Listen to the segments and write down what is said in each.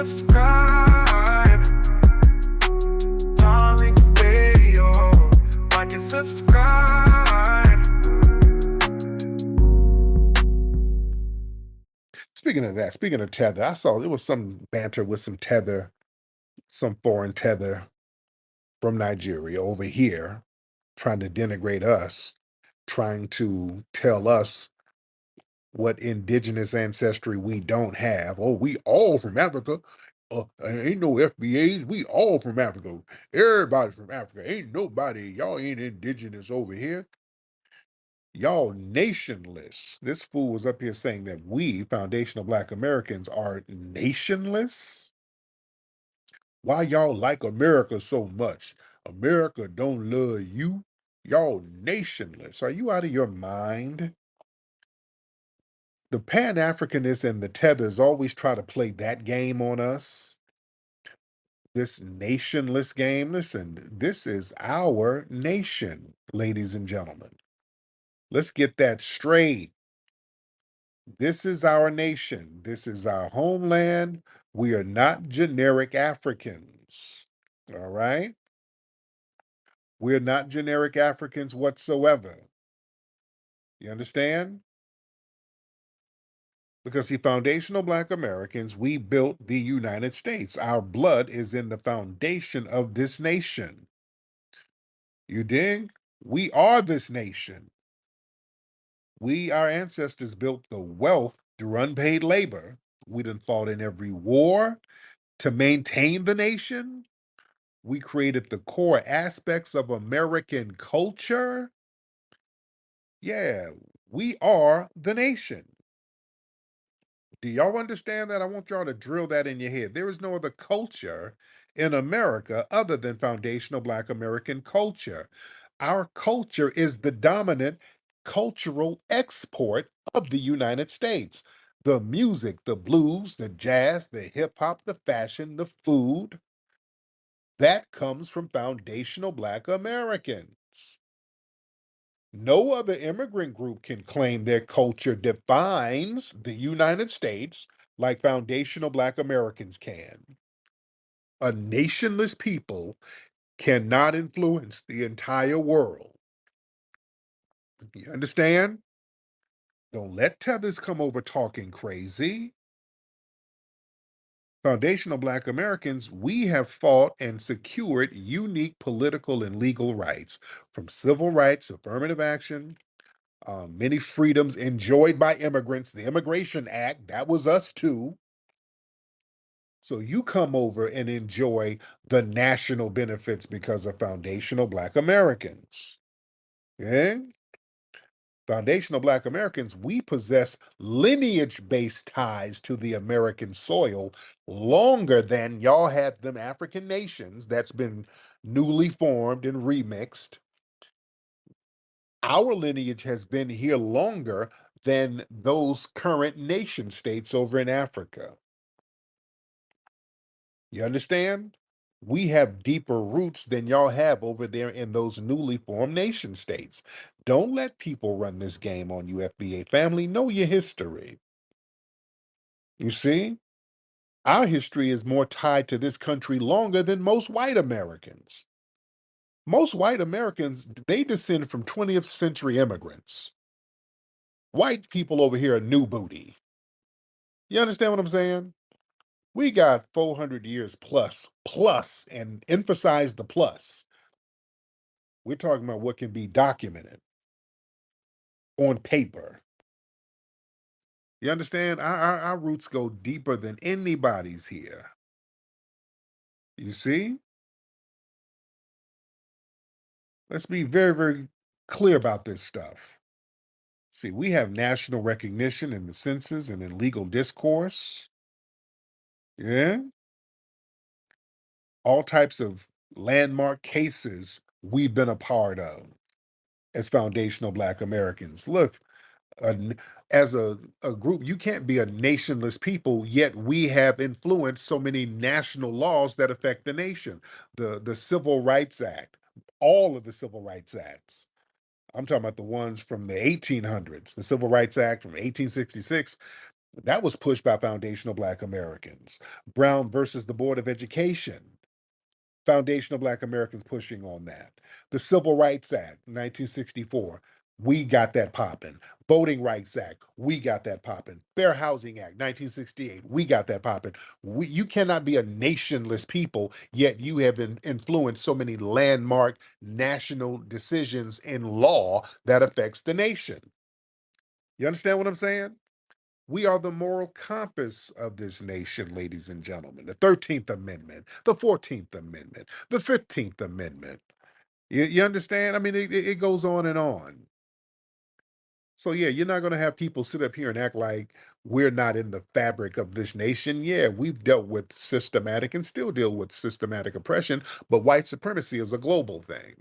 subscribe. Tariq Radio. Like and subscribe. Speaking of that, speaking of Tether, I saw there was some banter with some Tether, some foreign Tether from Nigeria over here trying to denigrate us, trying to tell us what indigenous ancestry we don't have. Oh, we all from Africa. Ain't no FBAs. We all from Africa. Everybody's from Africa. Ain't nobody. Y'all ain't indigenous over here. Y'all nationless. This fool was up here saying that we, foundational Black Americans, are nationless. Why y'all like America so much? America don't love you. Y'all nationless. Are you out of your mind? The Pan-Africanists and the Tethers always try to play that game on us. This nationless game. Listen, this is our nation, ladies and gentlemen. Let's get that straight. This is our nation. This is our homeland. We are not generic Africans. All right? We're not generic Africans whatsoever. You understand? Because the foundational Black Americans, we built the United States. Our blood is in the foundation of this nation. You dig? We are this nation. Our ancestors built the wealth through unpaid labor. We done fought in every war to maintain the nation. We created the core aspects of American culture. Yeah, we are the nation. Do y'all understand that? I want y'all to drill that in your head. There is no other culture in America other than foundational Black American culture. Our culture is the dominant cultural export of the United States. The music, the blues, the jazz, the hip hop, the fashion, the food, that comes from foundational Black Americans. No other immigrant group can claim their culture defines the United States like foundational Black Americans can. A nationless people cannot influence the entire world. You understand? Don't let tethers come over talking crazy. Foundational Black Americans, we have fought and secured unique political and legal rights, from civil rights, affirmative action, many freedoms enjoyed by immigrants. The Immigration Act, that was us too. So you come over and enjoy the national benefits because of foundational Black Americans. Yeah? Foundational Black Americans, we possess lineage-based ties to the American soil longer than y'all had them African nations that's been newly formed and remixed. Our lineage has been here longer than those current nation states over in Africa. You understand? We have deeper roots than y'all have over there in those newly formed nation states. Don't let people run this game on you, FBA family. Know your history. You see? Our history is more tied to this country longer than most white Americans. Most white Americans, they descend from 20th century immigrants. White people over here are new booty. You understand what I'm saying? We got 400 years plus, and emphasize the plus. We're talking about what can be documented on paper. You understand? Our roots go deeper than anybody's here. You see? Let's be very, very clear about this stuff. See, we have national recognition in the census and in legal discourse. Yeah? All types of landmark cases we've been a part of as foundational Black Americans. Look, as a group, you can't be a nationless people, yet we have influenced so many national laws that affect the nation. The Civil Rights Act, all of the Civil Rights Acts. I'm talking about the ones from the 1800s, the Civil Rights Act from 1866. That was pushed by foundational Black Americans. Brown versus the Board of Education. Foundational Black Americans pushing on that. The Civil Rights Act, 1964, we got that popping. Voting Rights Act, we got that popping. Fair Housing Act, 1968, we got that popping. You cannot be a nationless people, yet you have influenced so many landmark national decisions in law that affects the nation. You understand what I'm saying? We are the moral compass of this nation, ladies and gentlemen. The 13th Amendment, the 14th Amendment, the 15th Amendment. You understand? I mean, it goes on and on. So, yeah, you're not going to have people sit up here and act like we're not in the fabric of this nation. Yeah, we've dealt with systematic and still deal with systematic oppression, but white supremacy is a global thing.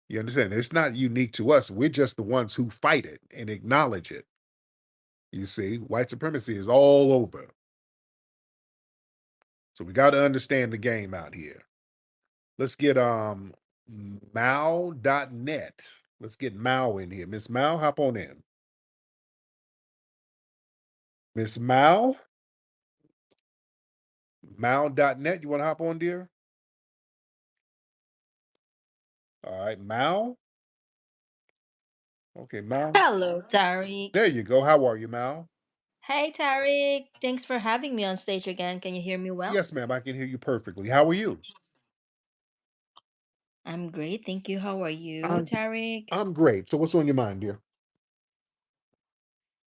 You understand? It's not unique to us. We're just the ones who fight it and acknowledge it. You see, white supremacy is all over. So we got to understand the game out here. Let's get Mao.net. Let's get Mao in here. Miss Mao, hop on in. Miss Mao, Mao.net. You want to hop on, dear? All right, Mao. Okay, Mao. Hello, Tariq. There you go. How are you, Mao? Hey, Tariq. Thanks for having me on stage again. Can you hear me well? Yes, ma'am. I can hear you perfectly. How are you? I'm great. Thank you. How are you, I'm Tariq? I'm great. So what's on your mind, dear?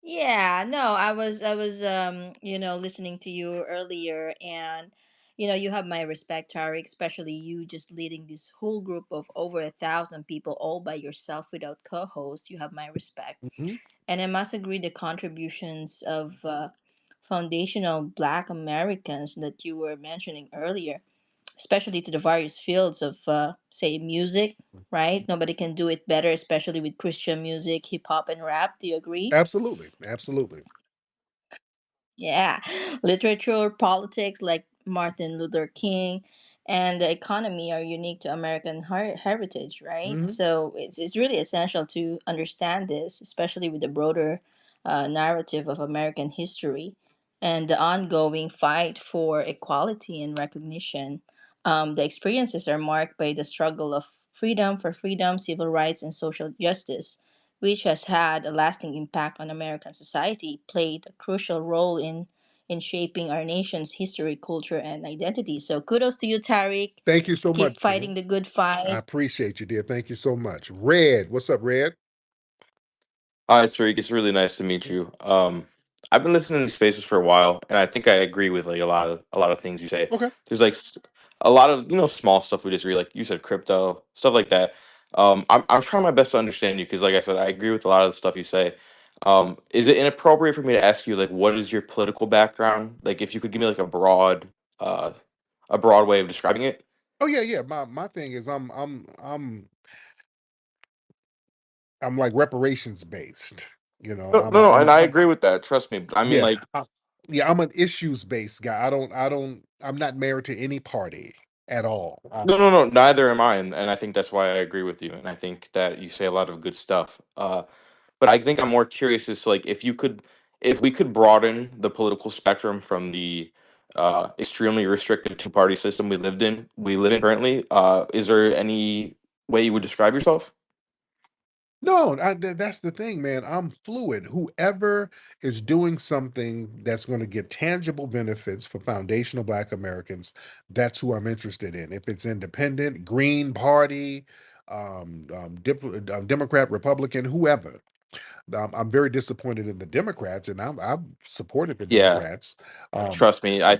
Yeah, no, I was listening to you earlier and you have my respect, Tariq, especially you just leading this whole group of over 1,000 people all by yourself without co-host. You have my respect. Mhm. And I must agree the contributions of foundational Black Americans that you were mentioning earlier, especially to the various fields of, say, music, right? Nobody can do it better, especially with Christian music, hip hop, and rap. Do you agree? Absolutely. Absolutely. Yeah, literature, politics like Martin Luther King, and the economy are unique to American heritage, right? Hmm. So it's really essential to understand this, especially with the broader narrative of American history and the ongoing fight for equality and recognition. The experiences are marked by the struggle of freedom, civil rights, and social justice, which has had a lasting impact on American society, played a crucial role in shaping our nation's history, culture, and identity. So kudos to you, Tariq. Thank you so Keep much, dear. fighting the good I fight. appreciate you, dear. Thank you so much. Red, what's up, Red? Hi, Tariq. It's really nice to meet you. I've been listening to these spaces for a while, and I think I agree with like a lot of things you say. Okay. There's like a lot of small stuff we disagree, like you said, crypto stuff like that. I'm trying my best to understand you because, like I said, I agree with a lot of the stuff you say. Is it inappropriate for me to ask you like what is your political background? Like if you could give me like uh, a broad way of describing it. Oh yeah, yeah. My thing is I'm like reparations based. You know, No, no, no, and I agree with that. Trust me. I mean, yeah, like, yeah, I'm an issues based guy. I'm not married to any party at all. no, no, no. Neither am I, and I think that's why I agree with you. And I think that you say a lot of good stuff. But I think I'm more curious as to like if we could broaden the political spectrum from the extremely restrictive two-party system we live in currently. Is there any way you would describe yourself? No, that's the thing, man. I'm fluid. Whoever is doing something that's going to get tangible benefits for foundational Black Americans, that's who I'm interested in. If it's independent, Green Party, Democrat, Republican, whoever. I'm very disappointed in the Democrats, and I've supported the Yeah, Democrats. Um, trust me. I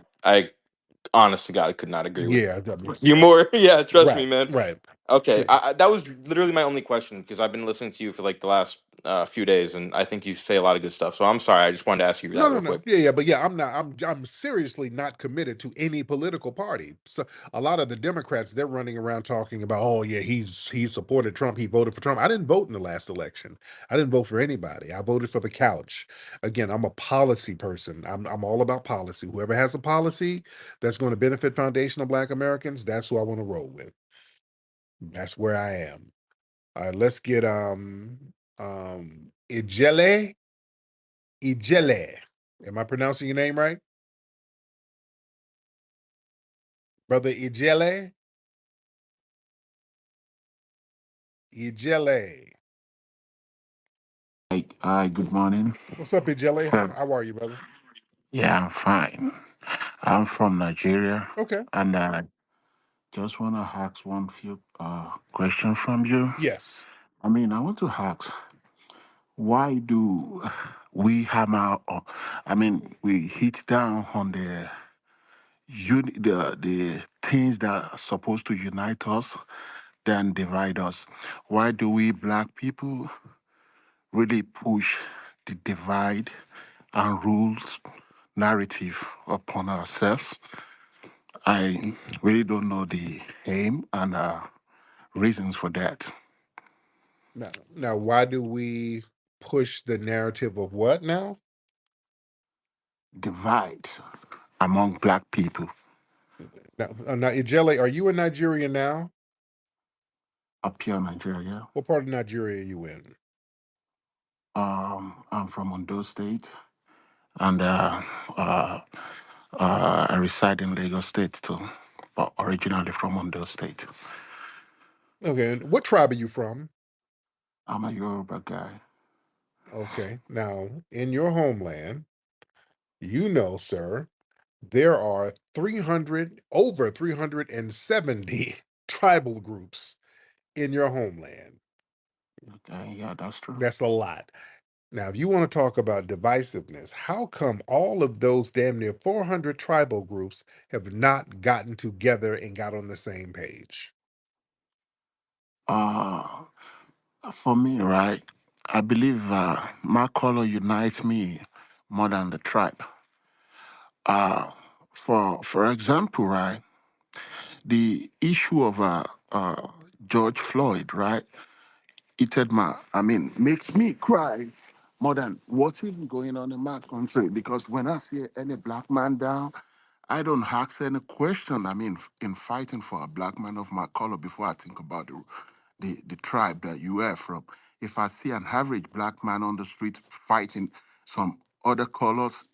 honest to God, I could not agree with yeah, you more. Yeah, trust me, right, man. right. Okay, So, that was literally my only question because I've been listening to you for like the last few days, and I think you say a lot of good stuff. So I'm sorry. I just wanted to ask you no, that no, real no. quick. Yeah, yeah, but yeah, I'm seriously not committed to any political party. So a lot of the Democrats, they're running around talking about, oh yeah, he supported Trump, he voted for Trump. I didn't vote in the last election. I didn't vote for anybody. I voted for the couch. Again, I'm a policy person. I'm all about policy. Whoever has a policy that's going to benefit foundational Black Americans, that's who I want to roll with. That's where I am. All right, let's get Ijele. Ijele. Am I pronouncing your name right? Brother Ijele? Ijele. Hi, good morning. What's up, Ijele? Um, How are you, brother? yeah, I'm fine. I'm from Nigeria, Okay. and I just want to ask one few questions from you. Yes. I want to ask, why do we hammer? We hit down on the things that are supposed to unite us, then divide us. Why do we black people really push the divide and rules narrative upon ourselves? I really don't know the aim and reasons for that. Now, why do we push the narrative of what now? Divide among black people Now, Ijele, are you in Nigeria now? up here in Nigeria. What part of Nigeria are you in? I'm from Ondo State, and I reside in Lagos State too, but originally from Ondo State. Okay. And what tribe are you from? I'm a Yoruba guy. Okay. Now, in your homeland, sir, there are over 370 tribal groups in your homeland. Okay, yeah, that's true. That's a lot. Now, if you want to talk about divisiveness, how come all of those damn near 400 tribal groups have not gotten together and got on the same page? Uh, for me, right, I believe my color unites me more than the tribe. Uh, for example, right, the issue of George Floyd, right, makes me cry more than what's even going on in my country. Because when I see any black man down, I don't ask any question. In fighting for a black man of my color before I think about the tribe that you are from. If I see an average black man on the street fighting some other colors,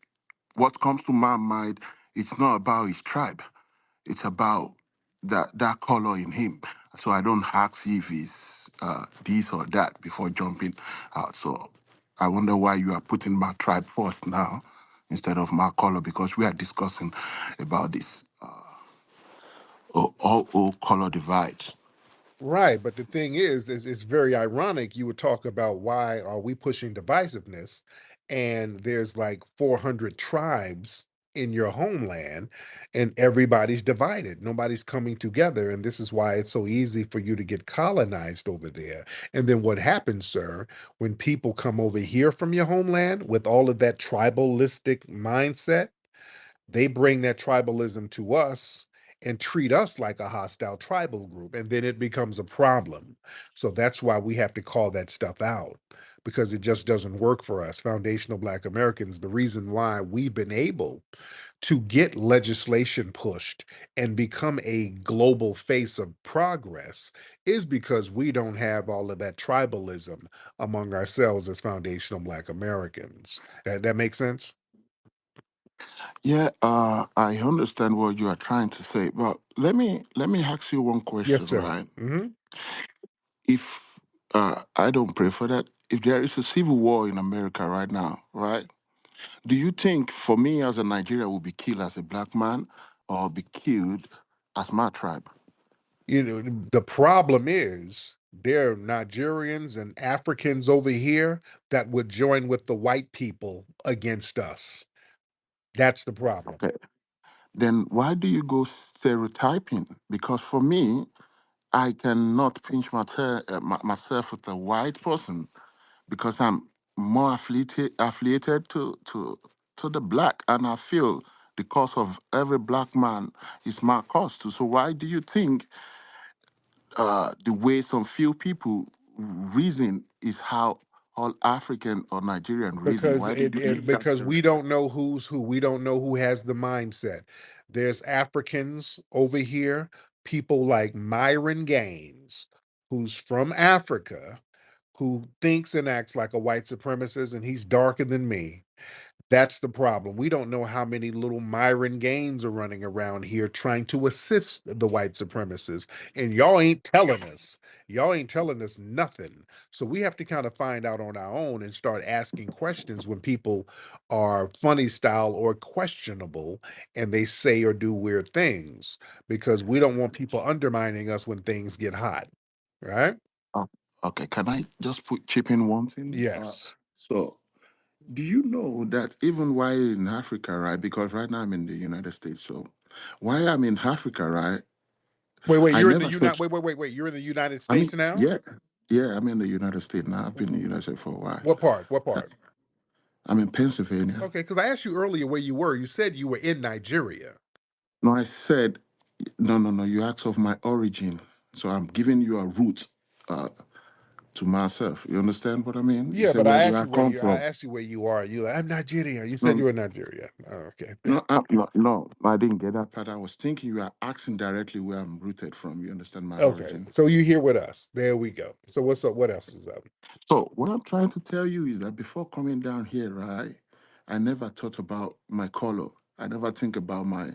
what comes to my mind, it's not about his tribe. It's about that color in him. So I don't ask if he's this or that before jumping out. So I wonder why you are putting my tribe first now instead of my color, because we are discussing about this all color divide. Right, but the thing is it's very ironic you would talk about why are we pushing divisiveness and there's like 400 tribes in your homeland and everybody's divided. Nobody's coming together and this is why it's so easy for you to get colonized over there. And then what happens, sir, when people come over here from your homeland with all of that tribalistic mindset, they bring that tribalism to us and treat us like a hostile tribal group, and then it becomes a problem. So that's why we have to call that stuff out because it just doesn't work for us. Foundational Black Americans, the reason why we've been able to get legislation pushed and become a global face of progress is because we don't have all of that tribalism among ourselves as foundational Black Americans. That makes sense? Yeah, I understand what you are trying to say, but let me ask you one Yes, question, sir. right? Hmm. If I don't pray for that, if there is a civil war in America right now, right? Do you think for me as a Nigerian will be killed as a black man or be killed as my tribe? The problem is there are Nigerians and Africans over here that would join with the white people against us. That's the problem. Okay. Then why do you go stereotyping? Because for me, I cannot pinch myself with a white person because I'm more affiliated to the black, and I feel the cause of every black man is my cause too. So why do you think the way some few people reason is how all African or Nigerian reason? Because Why did you use that because we stereotype? don't know who's who. We don't know who has the mindset. There's Africans over here, people like Myron Gaines, who's from Africa, who thinks and acts like a white supremacist, and he's darker than me. That's the problem. We don't know how many little Myron Gaines are running around here trying to assist the white supremacists. And y'all ain't telling us. Y'all ain't telling us nothing. So we have to kind of find out on our own and start asking questions when people are funny style or questionable and they say or do weird things, because we don't want people undermining us when things get hot. Right? Oh, okay, can I just chip in one thing? Yes. So, do you know that even while in Africa, right? Because right now I'm in the United States, so while I'm in Africa, right? Wait, I you're in the never United thought. wait, you're in the United I mean, States now? yeah, yeah, I'm in the United States now. I've been in the United States for a while. What part? What part? I'm in Pennsylvania. Okay, because I asked you earlier where you were. You said you were in Nigeria. No, I said no, no, no. You asked of my origin, so I'm giving you a route uh, to myself. You understand what I mean? You Yeah, said, but I where do asked I you where come you. I from? asked you where you are. You like, I'm Nigeria. You said No, you were in Nigeria. Oh, okay. no, no, no. I didn't get that part. I was thinking you are asking directly where I'm rooted from. You understand my Okay. origin? So you here with us. There we go. So what's up? What else is up? So what I'm trying to tell you is that before coming down here, right, I never thought about my color. I never think about my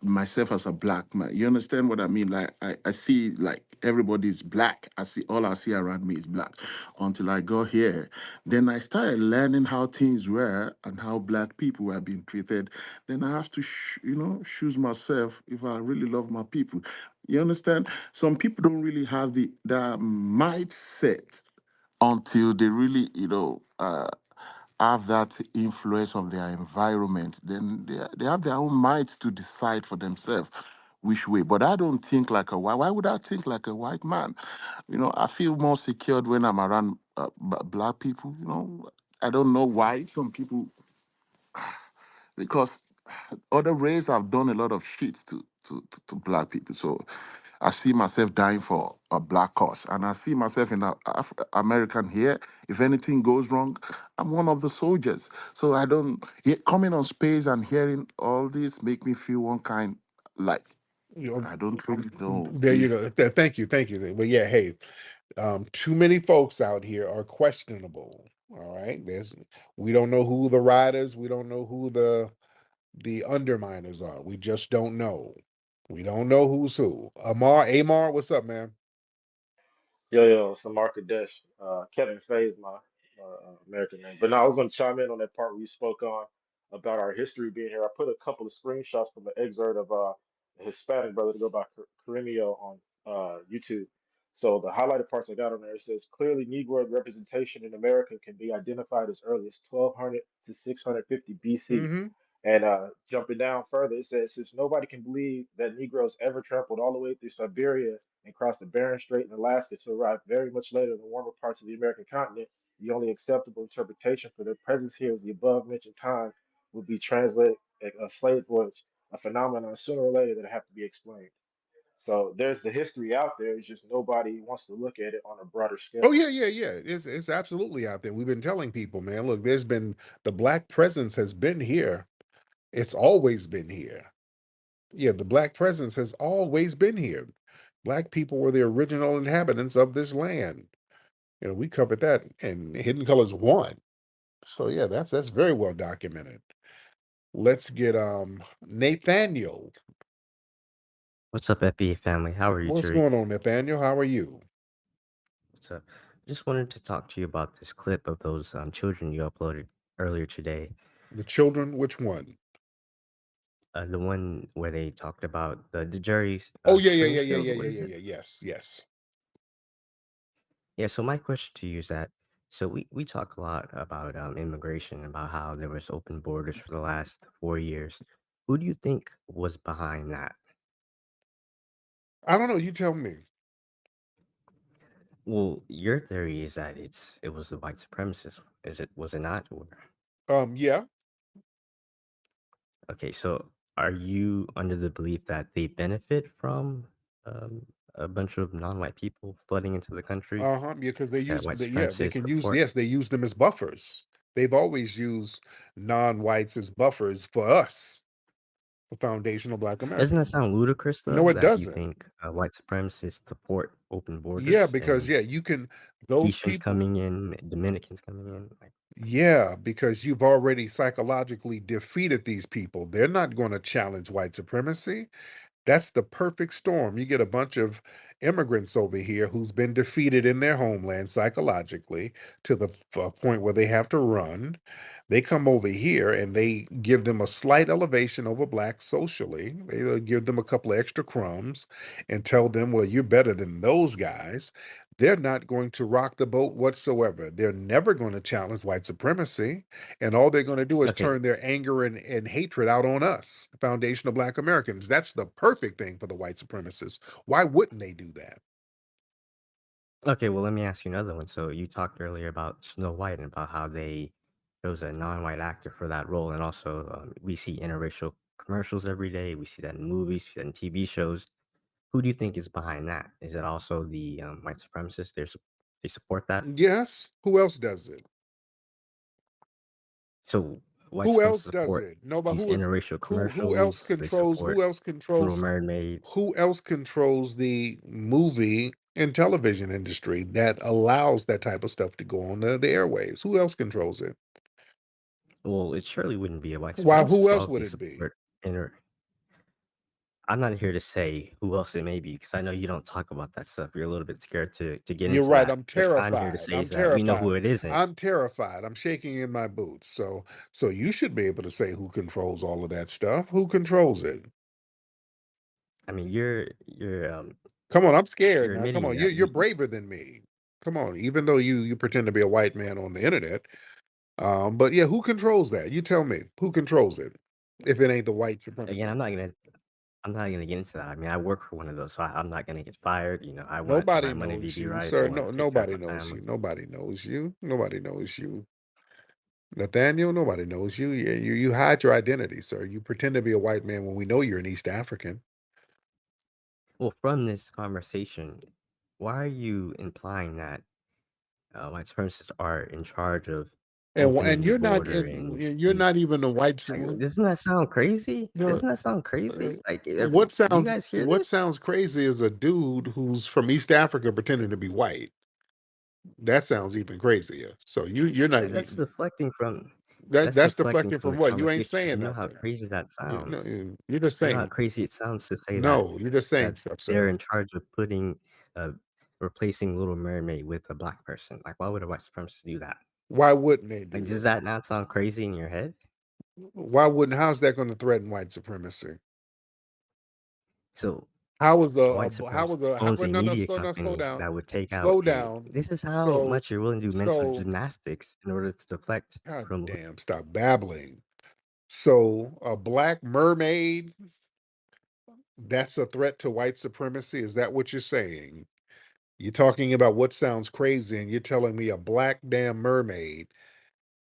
myself as a black man. You understand what I mean? Like I see like everybody's black. I see all I see around me is black. Until I got here, then I started learning how things were and how black people were being treated. Then I have to, choose myself if I really love my people. You understand? Some people don't really have the mindset until they really, have that influence of their environment, then they have their own mind to decide for themselves which way. But I don't think like a white. Why would I think like a white man? I feel more secured when I'm around black people. I don't know why some people, because other races have done a lot of shit to black people. So I see myself dying for a black cause, and I see myself in a American here. If anything goes wrong, I'm one of the soldiers. So I don't coming on space and hearing all this make me feel one kind like You know, I don't really know there you if go. Thank you, thank you. But yeah, hey, too many folks out here are questionable. All right, we don't know who the riders. We don't know who the underminers are. We just don't know. We don't know who's who. Amar, what's up, man? Yo, so Mark Kadesh, Kevin Faye is my American name. But no, I was going to chime in on that part where you spoke on about our history being here. I put a couple of screenshots from an excerpt of a Hispanic brother to go by Carimio on YouTube. So the highlighted parts I got on there, it says clearly Negro representation in America can be identified as early as 1200 to 650 BC. Mm-hmm. And jumping down further, it says since nobody can believe that Negroes ever traveled all the way through Siberia and crossed the Bering Strait in Alaska to arrive very much later in the warmer parts of the American continent, the only acceptable interpretation for their presence here is the above mentioned time would be translated a slave voyage, a phenomenon sooner or later that have to be explained. So there's the history out there. It's just nobody wants to look at it on a broader Oh scale. yeah, yeah, yeah. It's absolutely out there. We've been telling people, man. Look, the black presence has been here. It's always been here. Yeah, the black presence has always been here. Black people were the original inhabitants of this land. We covered that in Hidden Colors 1. So yeah, that's very well documented. Let's get Nathaniel. What's up, FBA family? How are you, What's Tariq? going on, Nathaniel? How are you? What's up? Just wanted to talk to you about this clip of those children you uploaded earlier today. The children, which one? The one where they talked about the Jerry Oh yeah, yeah, yeah, yeah, Springfield. yeah, What yeah, is yeah, it? yeah. Yes, yes. Yeah. So my question to you is that so we talk a lot about immigration, about how there was open borders for the last 4 years. Who do you think was behind that? I don't know. You tell me. Well, your theory is that it was the white supremacists. Was it not? Or Yeah. okay, so are you under the belief that they benefit from um, a bunch of non-white people flooding into the country Uh-huh. Yeah, because that white they supremacists can use, support? yes, they use them as buffers. They've always used non-whites as buffers for us. the foundational Black Doesn't that Americans. sound ludicrous No, though, it that you doesn't. think white supremacists support open Yeah, borders because and yeah, you can those Haitians people. coming in, Dominicans coming in? Like, Yeah, because you've already psychologically defeated these people. They're not going to challenge white supremacy. That's the perfect storm. You get a bunch of immigrants over here who's been defeated in their homeland psychologically to the point where they have to run. They come over here and they give them a slight elevation over blacks socially. They give them a couple of extra crumbs and tell them, well, you're better than those guys. They're not going to rock the boat whatsoever. They're never going to challenge white supremacy. And all they're going to do is okay, turn their anger and hatred out on us, the foundational Black Americans. That's the perfect thing for the white supremacists. Why wouldn't they do that? okay. Well, let me ask you another one. So you talked earlier about Snow White and about how they chose a non-white actor for that role, and also we see interracial commercials every day. We see that in movies, we see that in TV shows. Who do you think is behind that? Is it also the white supremacists? They support that. Yes. Who else does it? So white Who supremacists else does support it? Nobody. these interracial Who else commercials. They controls? Who support else Little controls? Mermaid. Who else controls the movie and television industry that allows that type of stuff to go on the airwaves? Who else controls it? Well, it surely wouldn't be a white Why? Who supremacist. Why else would would they it be? support inter? I'm not here to say who else it may be because I know you don't talk about that stuff. You're a little bit scared to get You're into right. that. I'm But I'm here to terrified. say I'm is that we know terrified. who it isn't. I'm terrified. I'm shaking in my boots. So you should be able to say who controls all of that stuff. Who controls it? I mean, you're Come on, I'm scared you're now. Come admitting on, that you're braver than me. Come on, even though you pretend to be a white man on the internet. But yeah, who controls that? You tell me. Who controls it? If it ain't the white again. supremacy. I'm not gonna get into that. I mean, I work for one of those, so I'm not gonna get fired. I want my Nobody money to knows be you, right. I sir. want No, to take care of nobody my knows family. you. Nobody knows you. Nobody knows you. Nathaniel, nobody knows you. Yeah, you hide your identity, sir. You pretend to be a white man when we know you're an East African. Well, from this conversation, why are you implying that white supremacists are in charge of And opening the you're not border and and you're these? not even a white Like, doesn't that sound crazy? no, Doesn't that sound crazy? Like, do you what guys hear what this? sounds crazy is a dude who's from East Africa pretending to be white. That sounds even crazier. So you're not That's even deflecting from. That's that's deflecting deflecting from from the what? You ain't conversation because saying you know how nothing. crazy that No, sounds. you're just You know how saying crazy it sounds to say that no. You're just saying that stuff, they're sir. in charge of uh, replacing Little Mermaid with a black person. Like, why would a white supremacist do that? Why wouldn't they Like, do does that? that not sound crazy in your head? Why wouldn't? How's that going to threaten white supremacy? So How was a white how supremacist was a how, owns well, a no media slow company down, that would take out slow a. down. This is how So much you're willing to do mental so gymnastics in order to deflect God from. damn, stop babbling. So a black mermaid, that's a threat to white supremacy. Is that what you're saying? You're talking about what sounds crazy, and you're telling me a black damn mermaid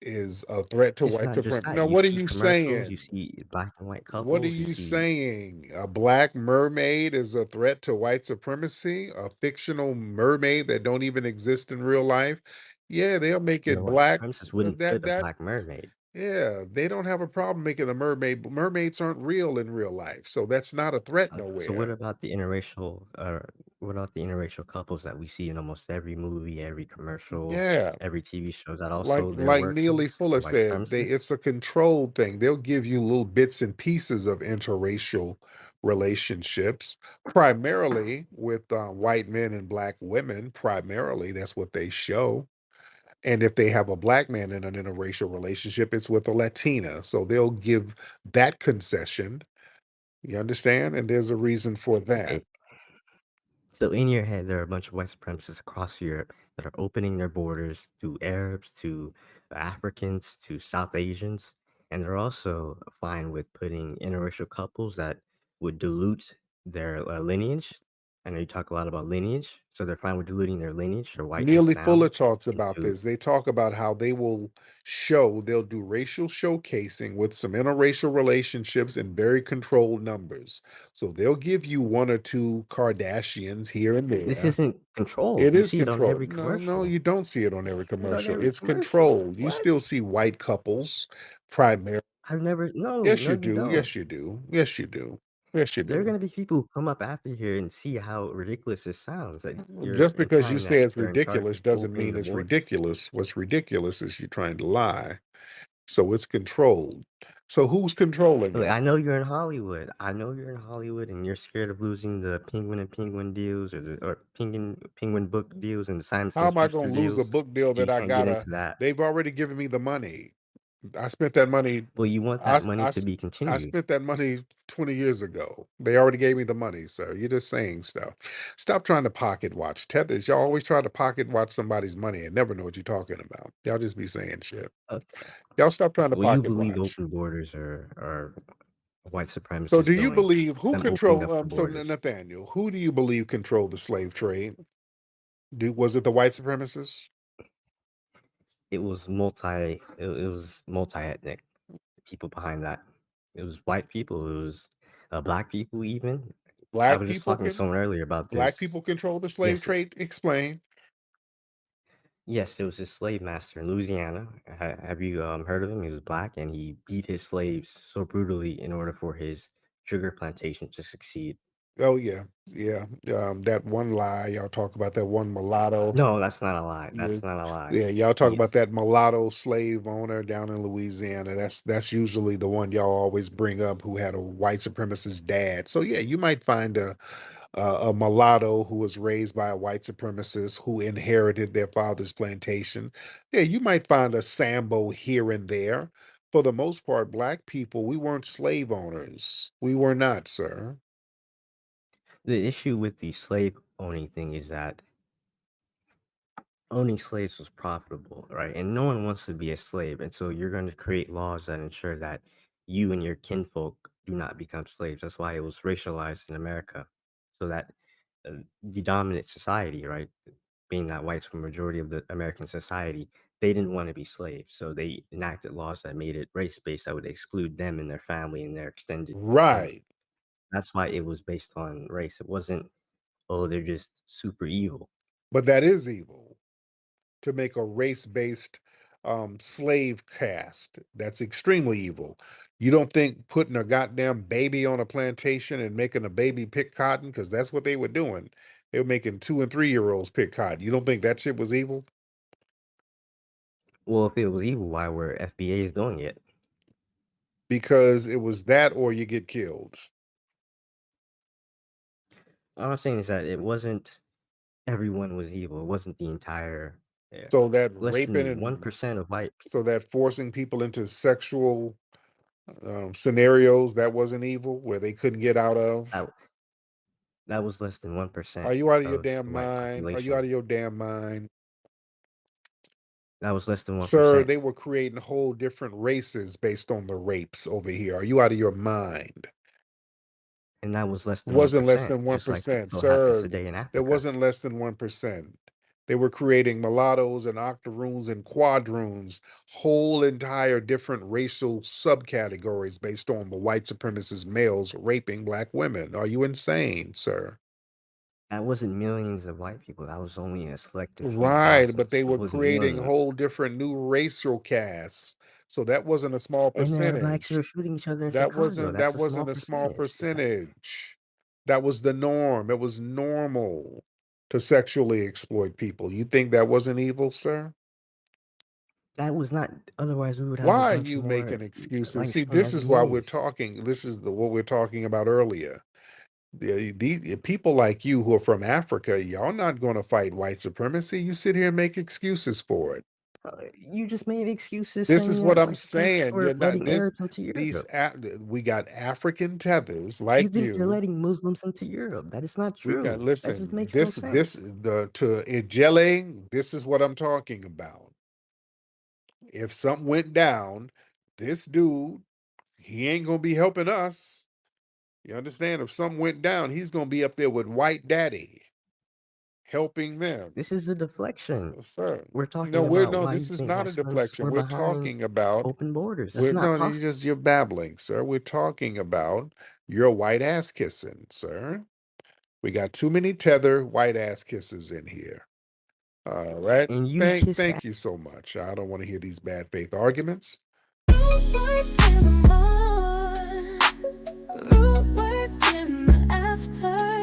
is a threat to It's white not just supremacy. that. No, You what are see you commercials, you saying? see black and white What are couples, you you see. saying? A black mermaid is a threat to white supremacy? A fictional mermaid that don't even exist in real life? Yeah, they'll make No, it white black. supremacists wouldn't put a That black mermaid. yeah, they don't have a problem making the mermaid. But mermaids aren't real in real life, so that's not a threat So nowhere. what about the interracial couples that we see in almost every movie, every commercial, Yeah, every TV show? Is that also their like Neely workings Fuller for white said, supremacists? it's a controlled thing. They'll give you little bits and pieces of interracial relationships, primarily with white men and black women. Primarily, that's what they show. And if they have a black man in an interracial relationship, it's with a Latina. So they'll give that concession. You understand? And there's a reason for that. Okay, so in your head, there are a bunch of white supremacists across Europe that are opening their borders to Arabs, to Africans, to South Asians, and they're also fine with putting interracial couples that would dilute their lineage. I know you talk a lot about lineage, so they're fine with diluting their lineage, their whiteness Neely Fuller down talks about into. this. They talk about how they'll do racial showcasing with some interracial relationships in very controlled numbers. So they'll give you one or two Kardashians here and This there. isn't controlled. It You is see it on controlled. every No, no, you commercial. don't see it on every You see it on commercial. every It's commercial. controlled. You What? still see white couples primarily. I've never. No, Yes, no, you you do. don't. Yes, you do. Yes, you do. Yes, you There are do. gonna be people who come up after here and see how ridiculous this sounds. That you're Just because you implying say that it's you're in charge ridiculous of doesn't opening mean the it's border. ridiculous. What's ridiculous is you're trying to lie. So it's controlled. So who's controlling Look, it? I know you're in Hollywood. I know you're in Hollywood, and you're scared of losing the Penguin and Penguin deals, or Penguin book deals, and the Simon How Says am I Schuster going to lose a deals. book deal So you that I can't get gotta? into that. They've already given me the money. I spent that money. Well, you want I, that s- money I, to s- be I continued. spent that money 20 years ago. They already gave me the money. So you're just saying stuff. Stop trying to pocket watch. Tethers, y'all always try to pocket watch somebody's money and never know what you're talking about. Y'all just be saying shit. Uh, Y'all stop trying to well, you pocket believe watch. open borders are white So do supremacists you doing, believe who them opening control up the so borders. Nathaniel, who do you believe controlled the slave trade? Was it the white supremacists? It was multi-ethnic people behind that. It was white people. It was black people even. I Black was just people talking to can someone earlier about black this. people control the slave Yes, trade? Explain. yes, there was this slave master in Louisiana. Have you heard of him? He was black, and he beat his slaves so brutally in order for his sugar plantation to succeed. Oh yeah, yeah. That one lie y'all talk about, that one mulatto. No, that's not a lie. Yeah, That's not a lie. yeah, y'all talk He about that mulatto slave owner down in Louisiana. That's usually the one y'all always bring up who had a white supremacist dad. So yeah, you might find a mulatto who was raised by a white supremacist who inherited their father's plantation. Yeah, you might find a Sambo here and there. For the most part, black people, we weren't slave owners. We were not, sir. The issue with the slave owning thing is that owning slaves was profitable, right? And no one wants to be a slave. And so you're going to create laws that ensure that you and your kinfolk do not become slaves. That's why it was racialized in America, so that the dominant society, right, being that whites were majority of the American society, they didn't want to be slaves. So they enacted laws that made it race based that would exclude them and their family and their extended kin. Right. That's why it was based on race. It wasn't, oh, they're just super evil. But that is evil to make a race-based slave caste. That's extremely evil. You don't think putting a goddamn baby on a plantation and making a baby pick cotton, because that's what they were doing. They were making 2 and 3 year olds pick cotton. You don't think that shit was evil? Well, if it was evil, why were FBAs doing it? Because it was that or you get killed. All I'm saying is that it wasn't everyone was evil. It wasn't the entire, So that less raping than and 1% of white people. so that forcing people into sexual scenarios, that wasn't evil where they couldn't get out of. That, that was less than Are 1% you out of your of damn the white mind? Are you out population. of your damn mind? That was less than Sir, 1%. they were creating whole different races based on the rapes over here. Are you out of your mind? And that was less than Wasn't less 1%, than just like it 1%, still happens sir. today in There Africa. wasn't less than 1%. They were creating mulattoes and octoroons and quadroons, whole entire different racial subcategories based on the white supremacist males raping black women. Are you insane, sir? That wasn't millions of white people. That was only a selective few Right, but thousands. they It were wasn't creating millions. whole different new racial castes. So that wasn't a small And there are blacks who percentage. are shooting each other in That Chicago. wasn't that That's a small wasn't a small percentage. It's not. percentage. That was the norm. It was normal to sexually exploit people. You think that wasn't evil, sir? That was not. Otherwise, we would have a Why are bunch you more making excuses? light See, skinned this is why we're FBAs. talking. This is what we're talking about earlier. The people like you who are from Africa, y'all not going to fight white supremacy. You sit here and make excuses for it. You just made excuses This is saying what that I'm white supremacists saying. You're were not letting this Arabs into these Europe. we got African tethers You like think they're you. letting Muslims into Europe. That is not We got true. That just listen. makes no This sense. the to Ijele. This is what I'm talking about. If something went down, this dude, he ain't gonna be helping us. You understand? If something went down, he's gonna be up there with White Daddy, helping them. This is a deflection. Yes, sir. We're No, talking we're about no. why This you is think not white a supremacists deflection. were We're behind talking about. open borders. That's We're not no. possible. You're babbling, sir. We're talking about your white ass kissing, sir. We got too many tether white ass kissers in here. All right. And you Thank kiss thank you so much. I don't want to hear these bad faith arguments. work in the morning, root work in the after.